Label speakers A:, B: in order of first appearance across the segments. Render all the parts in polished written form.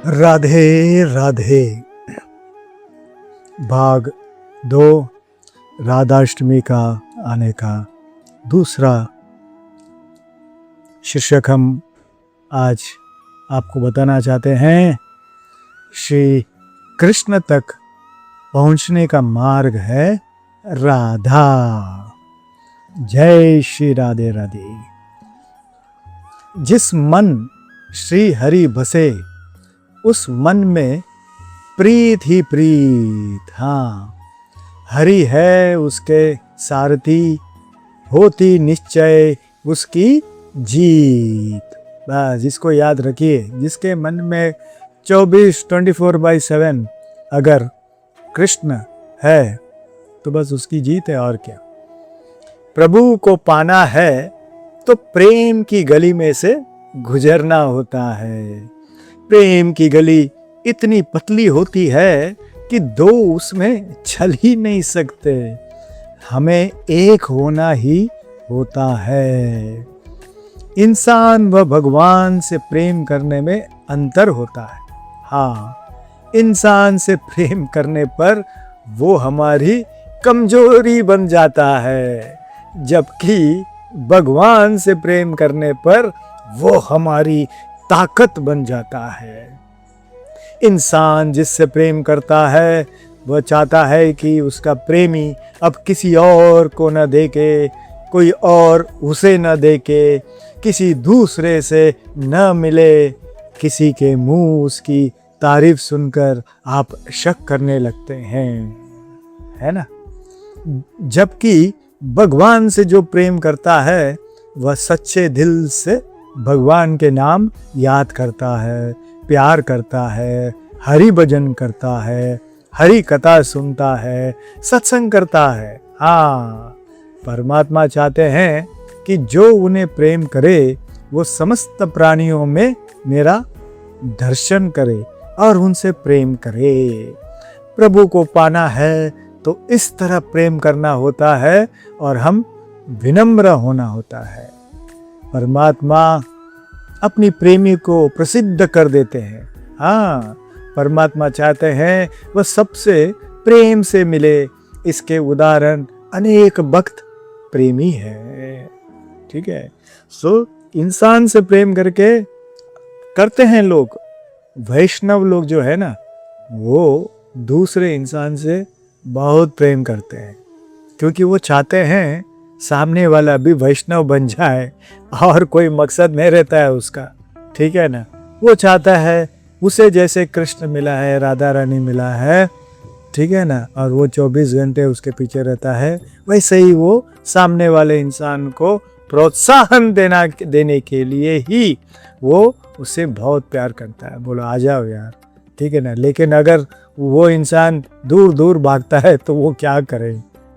A: राधे राधे। भाग 2 राधाष्टमी का आने का दूसरा शीर्षक हम आज आपको बताना चाहते हैं। श्री कृष्ण तक पहुंचने का मार्ग है राधा। जय श्री राधे राधे। जिस मन श्री हरि बसे उस मन में प्रीत ही प्रीत। हाँ, हरि है उसके सारथी, होती निश्चय उसकी जीत। बस इसको याद रखिए। जिसके मन में 24/7 अगर कृष्ण है तो बस उसकी जीत है, और क्या। प्रभु को पाना है तो प्रेम की गली में से गुजरना होता है। प्रेम की गली इतनी पतली होती है कि दो उसमें चल ही नहीं सकते। हमें एक होना ही होता है। इंसान व भगवान से प्रेम करने में अंतर होता है। हाँ, इंसान से प्रेम करने पर वो हमारी कमजोरी बन जाता है, जबकि भगवान से प्रेम करने पर वो हमारी ताकत बन जाता है। इंसान जिससे प्रेम करता है वह चाहता है कि उसका प्रेमी अब किसी और को न देखे, कोई और उसे न देखे, किसी दूसरे से न मिले। किसी के मुंह उसकी तारीफ सुनकर आप शक करने लगते हैं, है ना। जबकि भगवान से जो प्रेम करता है वह सच्चे दिल से भगवान के नाम याद करता है, प्यार करता है, हरि भजन करता है, हरि कथा सुनता है, सत्संग करता है। हाँ, परमात्मा चाहते हैं कि जो उन्हें प्रेम करे वो समस्त प्राणियों में मेरा दर्शन करे और उनसे प्रेम करे। प्रभु को पाना है तो इस तरह प्रेम करना होता है और हम विनम्र होना होता है। परमात्मा अपनी प्रेमी को प्रसिद्ध कर देते हैं। हाँ, परमात्मा चाहते हैं वह सबसे प्रेम से मिले। इसके उदाहरण अनेक भक्त प्रेमी है। ठीक है। इंसान से प्रेम करते हैं लोग। वैष्णव लोग जो है ना, वो दूसरे इंसान से बहुत प्रेम करते हैं, क्योंकि वो चाहते हैं सामने वाला भी वैष्णव बन जाए, और कोई मकसद नहीं रहता है उसका। ठीक है ना। वो चाहता है उसे जैसे कृष्ण मिला है, राधा रानी मिला है, ठीक है ना, और वो 24 घंटे उसके पीछे रहता है, वैसे ही वो सामने वाले इंसान को प्रोत्साहन देने के लिए ही वो उससे बहुत प्यार करता है। बोलो आ जाओ यार, ठीक है ना। लेकिन अगर वो इंसान दूर दूर भागता है तो वो क्या करे।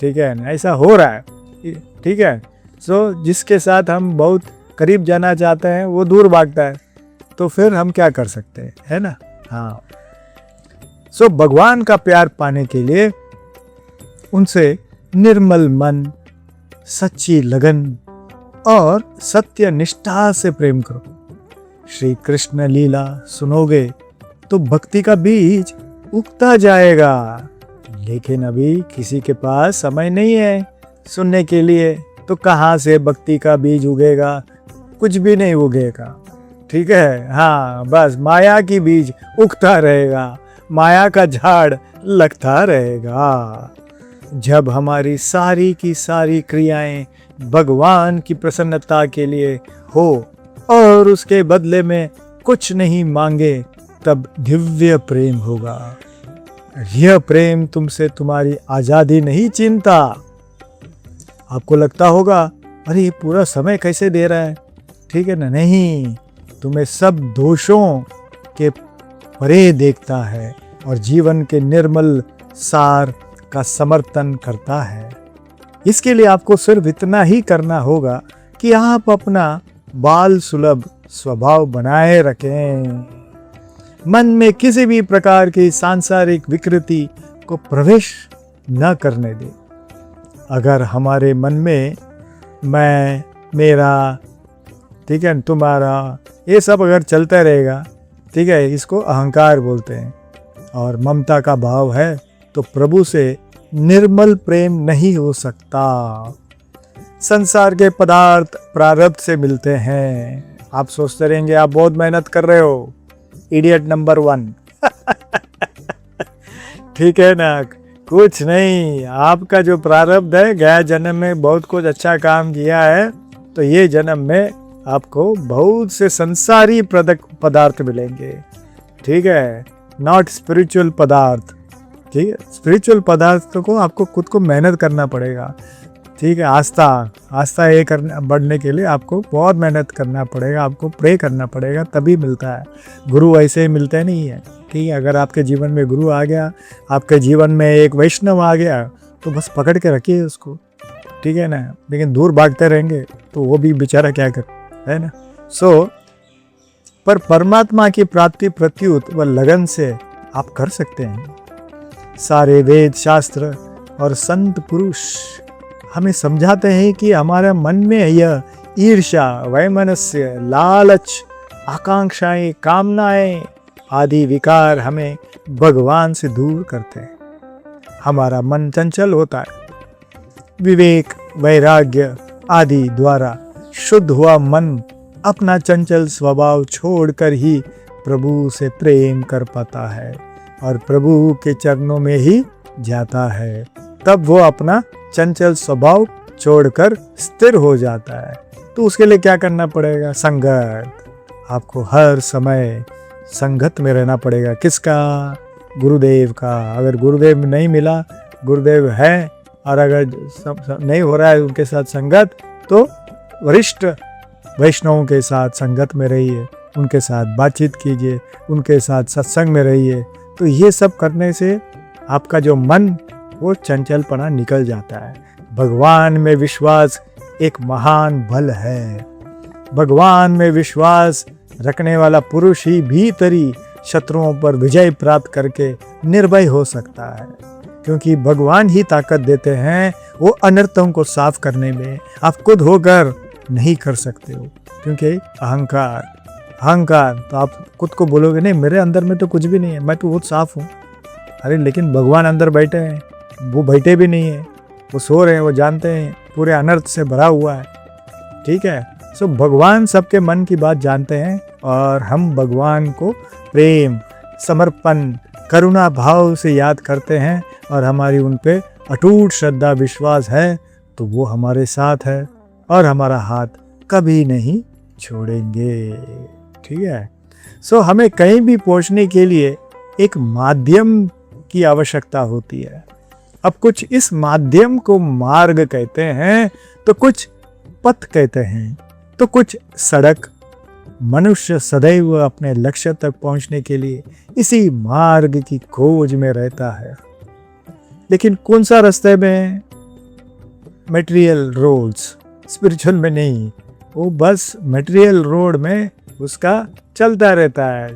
A: ठीक है ना, ऐसा हो रहा है। ठीक है। जिसके साथ हम बहुत करीब जाना चाहते हैं वो दूर भागता है, तो फिर हम क्या कर सकते हैं, है ना। हाँ, भगवान का प्यार पाने के लिए उनसे निर्मल मन, सच्ची लगन और सत्य निष्ठा से प्रेम करो। श्री कृष्ण लीला सुनोगे तो भक्ति का बीज उगता जाएगा। लेकिन अभी किसी के पास समय नहीं है सुनने के लिए, तो कहाँ से भक्ति का बीज उगेगा। कुछ भी नहीं उगेगा। ठीक है। हाँ, बस माया की बीज उगता रहेगा, माया का झाड़ लगता रहेगा। जब हमारी सारी की सारी क्रियाएं भगवान की प्रसन्नता के लिए हो और उसके बदले में कुछ नहीं मांगे, तब दिव्य प्रेम होगा। यह प्रेम तुमसे तुम्हारी आजादी नहीं छीनता। आपको लगता होगा अरे ये पूरा समय कैसे दे रहा है, ठीक है ना। नहीं, तुम्हें सब दोषों के परे देखता है और जीवन के निर्मल सार का समर्थन करता है। इसके लिए आपको सिर्फ इतना ही करना होगा कि आप अपना बाल सुलभ स्वभाव बनाए रखें। मन में किसी भी प्रकार की सांसारिक विकृति को प्रवेश न करने दें। अगर हमारे मन में मैं, मेरा, ठीक है, तुम्हारा, ये सब अगर चलता रहेगा ठीक है, इसको अहंकार बोलते हैं। और ममता का भाव है तो प्रभु से निर्मल प्रेम नहीं हो सकता। संसार के पदार्थ प्रारब्ध से मिलते हैं। आप सोचते रहेंगे आप बहुत मेहनत कर रहे हो, इडियट नंबर 1। ठीक है ना, कुछ नहीं, आपका जो प्रारब्ध है, गया जन्म में बहुत कुछ अच्छा काम किया है तो ये जन्म में आपको बहुत से संसारी पदार्थ मिलेंगे। ठीक है, नॉट स्पिरिचुअल पदार्थ। ठीक है, स्पिरिचुअल पदार्थ को आपको खुद को मेहनत करना पड़ेगा। ठीक है, आस्था ये करना बढ़ने के लिए आपको बहुत मेहनत करना पड़ेगा, आपको प्रे करना पड़ेगा, तभी मिलता है। गुरु ऐसे ही मिलते नहीं है। ठीक है, अगर आपके जीवन में गुरु आ गया, आपके जीवन में एक वैष्णव आ गया, तो बस पकड़ के रखिए उसको। ठीक है ना, लेकिन दूर भागते रहेंगे तो वो भी बेचारा क्या कर, है ना। पर परमात्मा की प्राप्ति प्रत्युत व लगन से आप कर सकते हैं। सारे वेद शास्त्र और संत पुरुष हमें समझाते हैं कि हमारे मन में यह ईर्ष्या, वैमनस्य, लालच, आकांक्षाएं, कामनाएं आदि विकार हमें भगवान से दूर करते हैं। हमारा मन चंचल होता है। विवेक, वैराग्य आदि द्वारा शुद्ध हुआ मन अपना चंचल स्वभाव छोड़कर ही प्रभु से प्रेम कर पाता है और प्रभु के चरणों में ही जाता है। तब वो अपना चंचल स्वभाव छोड़कर स्थिर हो जाता है। तो उसके लिए क्या करना पड़ेगा? संगत। आपको हर समय संगत में रहना पड़ेगा। किसका? गुरुदेव का। अगर गुरुदेव नहीं मिला, गुरुदेव है और अगर नहीं हो रहा है उनके साथ संगत, तो वरिष्ठ वैष्णवों के साथ संगत में रहिए, उनके साथ बातचीत कीजिए, उनके साथ सत्संग में रहिए। तो ये सब करने से आपका जो मन वो चंचलपना निकल जाता है। भगवान में विश्वास एक महान बल है। भगवान में विश्वास रखने वाला पुरुष ही भीतरी शत्रुओं पर विजय प्राप्त करके निर्भय हो सकता है, क्योंकि भगवान ही ताकत देते हैं वो अनर्थों को साफ करने में। आप खुद होकर नहीं कर सकते हो, क्योंकि अहंकार तो आप खुद को बोलोगे नहीं, मेरे अंदर में तो कुछ भी नहीं है, मैं तो बहुत साफ हूँ। अरे लेकिन भगवान अंदर बैठे हैं, वो बैठे भी नहीं है, वो सो रहे हैं, वो जानते हैं पूरे अनर्थ से भरा हुआ है। ठीक है, सो भगवान सबके मन की बात जानते हैं और हम भगवान को प्रेम, समर्पण, करुणा भाव से याद करते हैं और हमारी उन पे अटूट श्रद्धा विश्वास है, तो वो हमारे साथ है और हमारा हाथ कभी नहीं छोड़ेंगे। ठीक है, सो हमें कहीं भी पहुंचने के लिए एक माध्यम की आवश्यकता होती है। अब कुछ इस माध्यम को मार्ग कहते हैं, तो कुछ पथ कहते हैं, तो कुछ सड़क। मनुष्य सदैव अपने लक्ष्य तक पहुंचने के लिए इसी मार्ग की खोज में रहता है। लेकिन कौन सा रास्ते में? मटेरियल रोड्स, स्पिरिचुअल में नहीं। वो बस मटेरियल रोड में उसका चलता रहता है।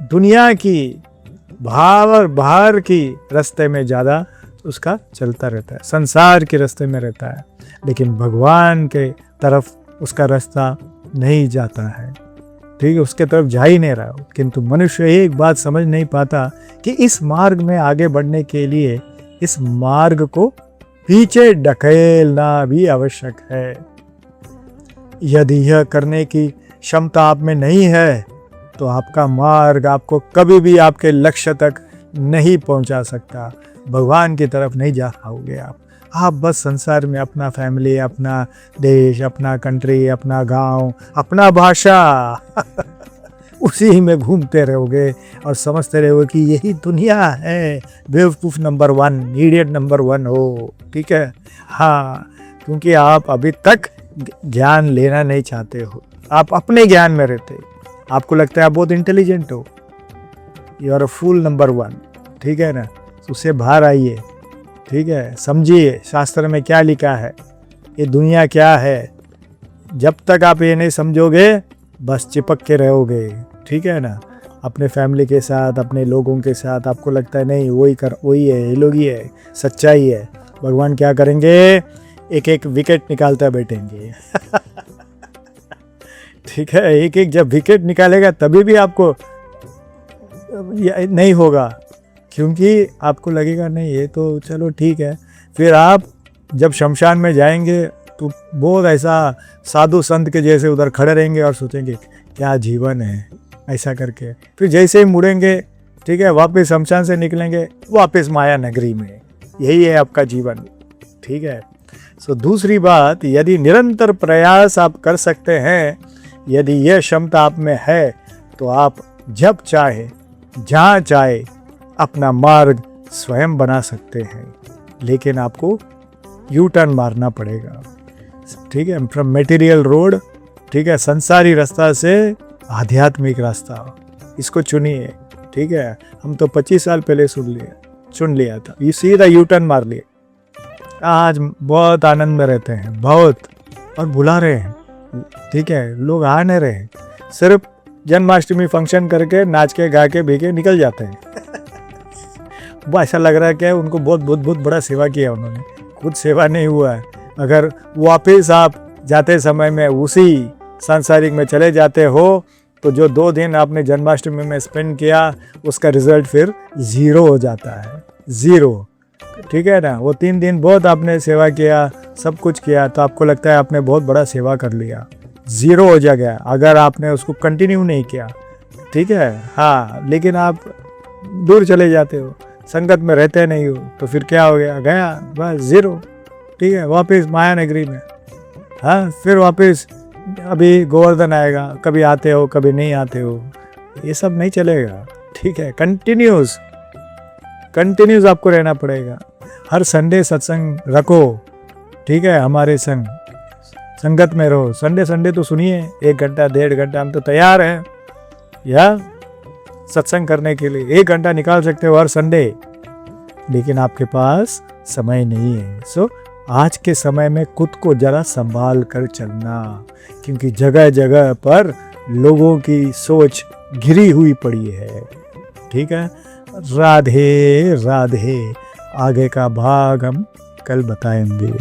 A: दुनिया की बाहर की रास्ते में ज़्यादा उसका चलता रहता है, संसार के रास्ते में रहता है, लेकिन भगवान के तरफ उसका रास्ता नहीं जाता है। ठीक है, उसके तरफ जा ही नहीं रहा। किंतु मनुष्य एक बात समझ नहीं पाता कि इस मार्ग में आगे बढ़ने के लिए इस मार्ग को पीछे ढकेलना भी आवश्यक है। यदि यह करने की क्षमता आप में नहीं है, तो आपका मार्ग आपको कभी भी आपके लक्ष्य तक नहीं पहुंचा सकता। भगवान की तरफ नहीं जा पाओगे आप बस संसार में अपना फैमिली, अपना देश, अपना कंट्री, अपना गांव, अपना भाषा उसी में घूमते रहोगे और समझते रहोगे कि यही दुनिया है। बेवकूफ़ नंबर 1, इडियट नंबर 1 हो। ठीक है, हाँ, क्योंकि आप अभी तक ज्ञान लेना नहीं चाहते हो, आप अपने ज्ञान में रहते। आपको लगता है आप बहुत इंटेलिजेंट हो, you are a fool number 1। ठीक है ना, उससे बाहर आइए। ठीक है, समझिए शास्त्र में क्या लिखा है, ये दुनिया क्या है। जब तक आप ये नहीं समझोगे बस चिपक के रहोगे। ठीक है ना, अपने फैमिली के साथ, अपने लोगों के साथ आपको लगता है नहीं वही है, ये लोग ही है, सच्चाई है। भगवान क्या करेंगे? एक एक विकेट निकालते बैठेंगे। ठीक है, एक एक जब विकेट निकालेगा तभी भी आपको नहीं होगा, क्योंकि आपको लगेगा नहीं ये तो चलो ठीक है। फिर आप जब शमशान में जाएंगे तो बहुत ऐसा साधु संत के जैसे उधर खड़े रहेंगे और सोचेंगे क्या जीवन है ऐसा करके। फिर जैसे ही मुड़ेंगे, ठीक है, वापस शमशान से निकलेंगे, वापस माया नगरी में। यही है आपका जीवन, ठीक है। सो दूसरी बात, यदि निरंतर प्रयास आप कर सकते हैं, यदि यह क्षमता आप में है, तो आप जब चाहे जहाँ चाहे अपना मार्ग स्वयं बना सकते हैं। लेकिन आपको यू टर्न मारना पड़ेगा, ठीक है, फ्रॉम मटेरियल रोड, ठीक है, संसारी रास्ता से आध्यात्मिक रास्ता, इसको चुनिए, ठीक है। हम तो 25 साल पहले चुन लिया था, ये सीधा यू टर्न मार लिए। आज बहुत आनंद में रहते हैं, बहुत, और बुला रहे हैं, ठीक है, लोग आ नहीं रहे, सिर्फ जन्माष्टमी फंक्शन करके नाच के गा के भीगे निकल जाते हैं। वो ऐसा लग रहा है कि उनको बहुत बड़ा सेवा किया उन्होंने, खुद सेवा नहीं हुआ है। अगर वापस आप जाते समय में उसी सांसारिक में चले जाते हो, तो जो 2 दिन आपने जन्माष्टमी में स्पेंड किया, उसका रिजल्ट फिर 0 हो जाता है, 0, ठीक है ना। वो 3 दिन बहुत आपने सेवा किया, सब कुछ किया, तो आपको लगता है आपने बहुत बड़ा सेवा कर लिया, 0 हो जाएगा अगर आपने उसको कंटिन्यू नहीं किया, ठीक है। हाँ, लेकिन आप दूर चले जाते हो, संगत में रहते नहीं हो, तो फिर क्या हो गया, गया बस 0, ठीक है, वापस माया नगरी में। हाँ, फिर वापस अभी गोवर्धन आएगा, कभी आते हो कभी नहीं आते हो, ये सब नहीं चलेगा, ठीक है। कंटिन्यूस आपको रहना पड़ेगा। हर संडे सत्संग रखो, ठीक है, हमारे संगत में रहो। संडे तो सुनिए, 1 घंटा 1.5 घंटा, हम तो तैयार हैं या सत्संग करने के लिए। 1 घंटा निकाल सकते हो हर संडे, लेकिन आपके पास समय नहीं है। सो आज के समय में खुद को जरा संभाल कर चलना, क्योंकि जगह जगह पर लोगों की सोच घिरी हुई पड़ी है, ठीक है। राधे राधे। आगे का भाग हम कल बताएंगे।